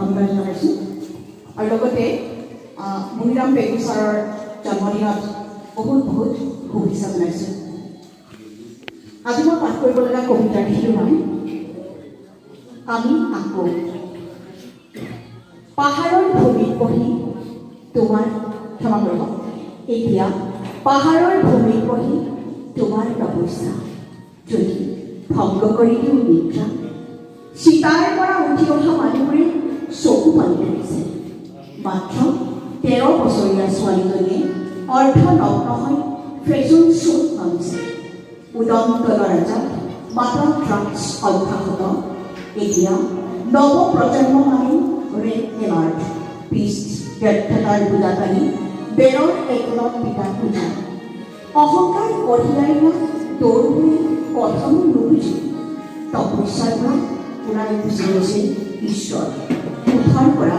নমস্কাৰ জনাইছোঁ আৰু লগতে মণিৰাম পেগু ছাৰৰ জন্মদিনত বহুত বহুত শুভেচ্ছা জনাইছোঁ। আজি মই পাঠ কৰিব লগা কবিতাৰ বিষয়টো নাম আমি আকৌ। পাহাৰৰ ভূমিত বহি তোমাৰ ক্ষমা কৰিব এতিয়া পাহাৰৰ ভূমিত বহি তোমাৰ তপস্যা যদি ভংগ কৰি দিওঁ নিদ্ৰা, চিতাৰ পৰা উঠি অহা মানুহবোৰে চকু পানী ধৰিছে। মাত্ৰ 13 বছৰীয়া ছোৱালীজনীয়ে অৰ্ধনগ্ন হৈ ফেশ্বন শ্ব'ত নামিছে। উদন্ত ল'ৰাজাক মাত্ৰ ড্ৰাগছ অভ্যাসত এতিয়া নৱ প্ৰজন্ম মানে ৰেড এলাৰ্ট পিষ্ট ব্যৰ্থতাৰ বুজাতানি বেৰৰ একলত পিতা পূজা অহংকাৰ কঢ়িয়াই লোৱা দৌৰবোৰে কথাও নুবুজি তপস্যাৰ পৰা ওলাই গুচি গৈছে ঈশ্বৰ উদ্ধাৰ কৰা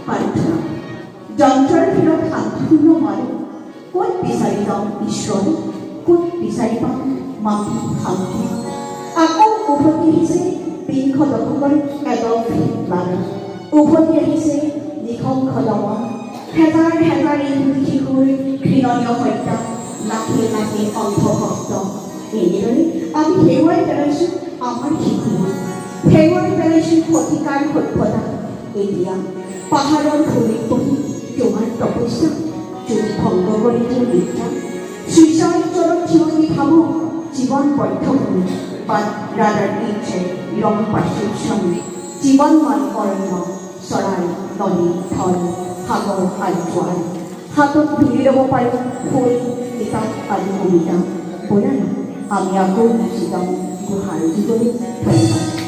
প্ৰাৰ্থনা। যন্ত্ৰৰ ভিৰত শান্তিপূৰ্ণ মানুহ ক'ত বিচাৰি যাওঁ ঈশ্বৰ, ক'ত বিচাৰি পাওঁ মাটি শান্তি। আকৌ উভতি আহিছে 300 দশকৰ এডল্ফ হিটলাৰ, উভতি আহিছে নিশংস দমন, হেজাৰ হেজাৰ ইহুদী শিশুৰ ঘৃণনীয় হত্যা, লাখে লাখে অন্ধভক্ত। এনেদৰে আমি হেৰুৱাই পেলাইছোঁ আমাৰ শিশুবোৰ, হেৰুৱাই পেলাইছোঁ শতিকাৰ সভ্যতা। এতিয়া পাহাৰৰ ভূমিত বহি তোমাৰ তপস্যা যদি ভংগ কৰি দিওঁ নিদ্ৰা, চুইচাইড জলত থিয় দি ভাবোঁ জীৱন বদ্ধভূমি বাট ৰাডাৰ ইটছে লং পাৰ্চুপশ্যন জীৱনমান অৰণ্য চৰাই নদী থল সাগৰ আৰু জোৱাৰ হাতত তুলি ল'ব পাৰোঁ ফুল কিতাপ আদি কবিতা ব'লা আমি আকৌ গুচি যাওঁ গুহাৰ জীৱনী। ধন্যবাদ।